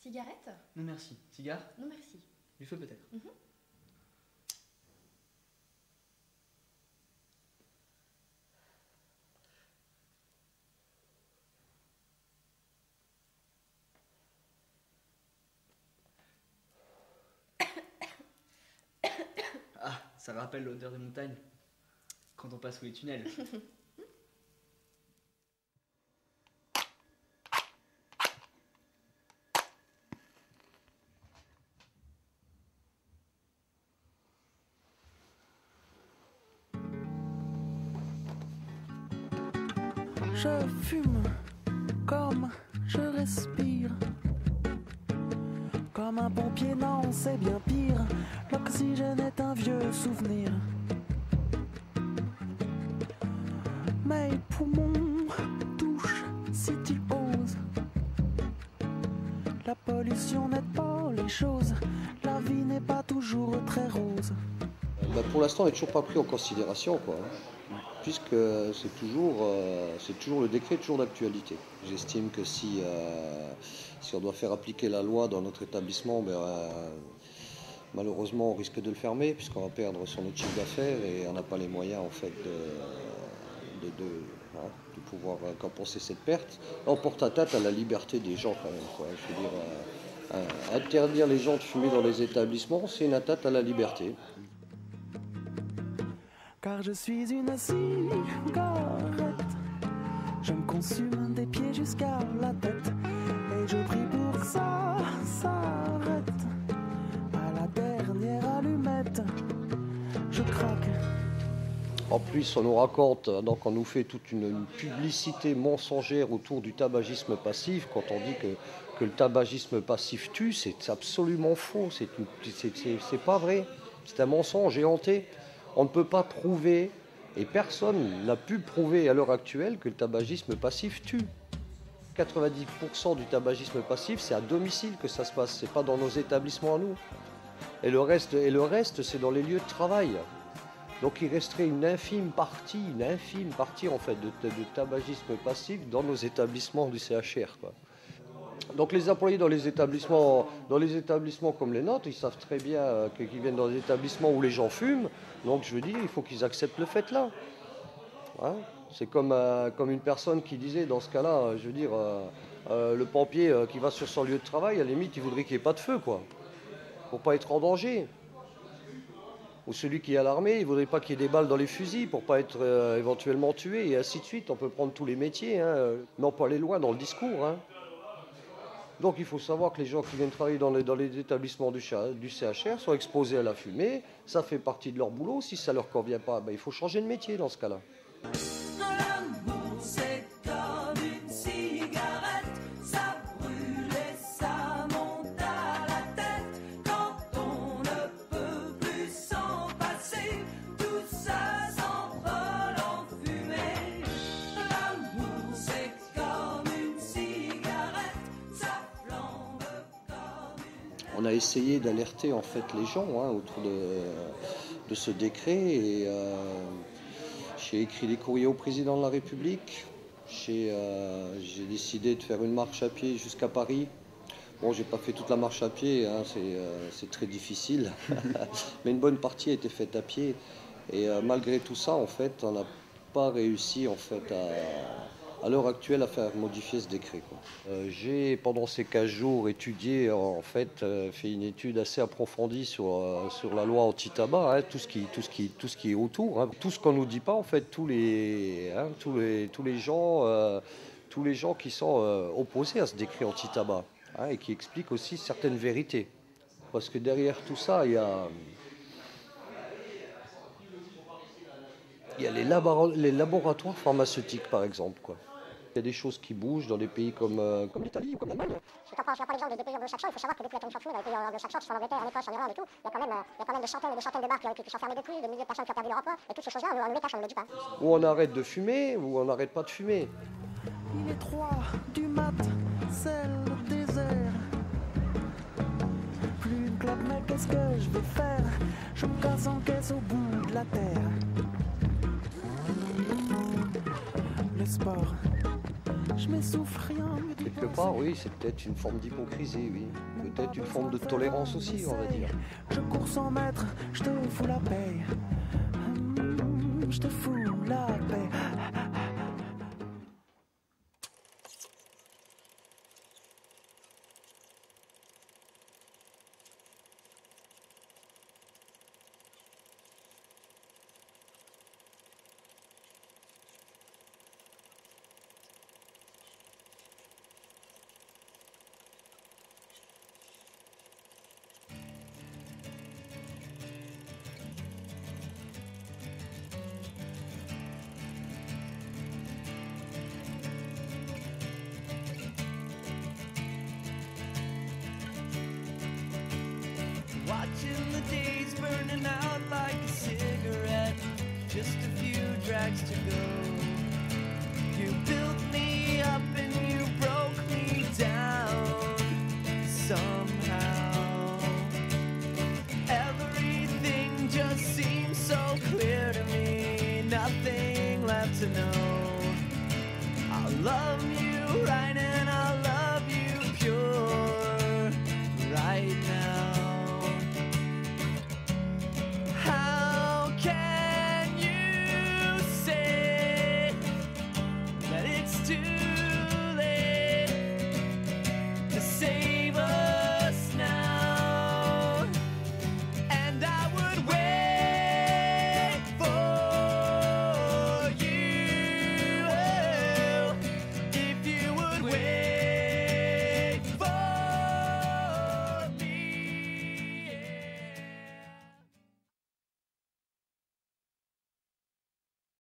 Cigarette? Non merci. Cigare? Non merci. Du feu peut-être. Ah, ça rappelle l'odeur des montagnes quand on passe sous les tunnels. Je fume comme je respire. Comme un pompier, non, c'est bien pire. L'oxygène est un vieux souvenir. Mes poumons touchent si tu oses. La pollution n'aide pas les choses. La vie n'est pas toujours très rose. Pour l'instant, on n'est toujours pas pris en considération, quoi. Puisque c'est toujours le décret, toujours d'actualité. J'estime que si on doit faire appliquer la loi dans notre établissement, malheureusement on risque de le fermer puisqu'on va perdre son autre chiffre d'affaires et on n'a pas les moyens en fait de pouvoir compenser cette perte. On porte atteinte à la liberté des gens quand même, quoi. Je veux dire, interdire les gens de fumer dans les établissements, c'est une atteinte à la liberté. Car je suis une cigarette. Je me consume des pieds jusqu'à la tête. Et je prie pour que ça s'arrête. À la dernière allumette, je craque. En plus, on nous raconte, donc on nous fait toute une publicité mensongère autour du tabagisme passif. Quand on dit que le tabagisme passif tue, c'est absolument faux. C'est pas vrai. C'est un mensonge éhonté. On ne peut pas prouver, et personne n'a pu prouver à l'heure actuelle que le tabagisme passif tue. 90% du tabagisme passif, c'est à domicile que ça se passe, c'est pas dans nos établissements à nous. Et le reste, c'est dans les lieux de travail. Donc il resterait une infime partie en fait de tabagisme passif dans nos établissements du CHR, quoi. Donc les employés dans les établissements comme les nôtres, ils savent très bien qu'ils viennent dans des établissements où les gens fument. Donc je veux dire, il faut qu'ils acceptent le fait là. Hein, c'est comme une personne qui disait dans ce cas-là, je veux dire, le pompier qui va sur son lieu de travail, à la limite, il voudrait qu'il n'y ait pas de feu, quoi, pour pas être en danger. Ou celui qui est à l'armée, il ne voudrait pas qu'il y ait des balles dans les fusils pour pas être éventuellement tué, et ainsi de suite. On peut prendre tous les métiers, hein, mais on peut aller loin dans le discours, hein. Donc il faut savoir que les gens qui viennent travailler dans les établissements du CHR sont exposés à la fumée, ça fait partie de leur boulot. Si ça ne leur convient pas, il faut changer de métier dans ce cas-là. L'amour, c'est comme une cigarette, ça brûle et ça monte à la tête. Quand on ne peut plus s'en passer, tout ça s'envole en fumée. L'amour, c'est comme une cigarette, ça flambe comme une... On a essayé d'alerter en fait les gens, hein, autour de ce décret et j'ai écrit des courriers au président de la République. J'ai décidé de faire une marche à pied jusqu'à Paris. Bon, j'ai pas fait toute la marche à pied, hein, c'est très difficile, mais une bonne partie a été faite à pied. Et malgré tout ça, en fait, on n'a pas réussi en fait à l'heure actuelle à faire modifier ce décret, quoi. J'ai pendant ces 15 jours étudié, en fait, fait une étude assez approfondie sur la loi anti-tabac, hein, tout ce qui est autour, hein, tout ce qu'on nous dit pas, en fait, tous les gens qui sont opposés à ce décret anti-tabac, hein, et qui expliquent aussi certaines vérités, parce que derrière tout ça, il y a les laboratoires pharmaceutiques, par exemple, quoi. Il y a des choses qui bougent dans des pays comme l'Italie ou comme l'Allemagne. Je ne prends pas l'exemple des pays anglo-saxons, il faut savoir que depuis la commission fumée dans les pays anglo-saxons, que ce soit en Angleterre, en Écosse, en Irlande et tout, il y a quand même des centaines et des centaines de bars qui sont fermés depuis, des milliers de personnes qui ont perdu leur emploi, et toutes ces choses-là, on nous les cache, on ne le dit pas. Ou on arrête de fumer, ou on n'arrête pas de fumer. Il est 3 du mat, c'est le désert. Plus une clope, mais qu'est-ce que je vais faire? Je me casse en caisse au bout de la terre. Le sport, je m'essouffle rien que d'y Quelque penser. part, oui, c'est peut-être une forme d'hypocrisie, oui. Peut-être une forme de tolérance aussi, on va dire. Je cours 100 mètres, je te fous la paix. Je te fous la paix. Watching the days burning out like a cigarette. Just a few drags to go. You built me up and you broke me down somehow. Everything just seems so clear to me. Nothing left to know.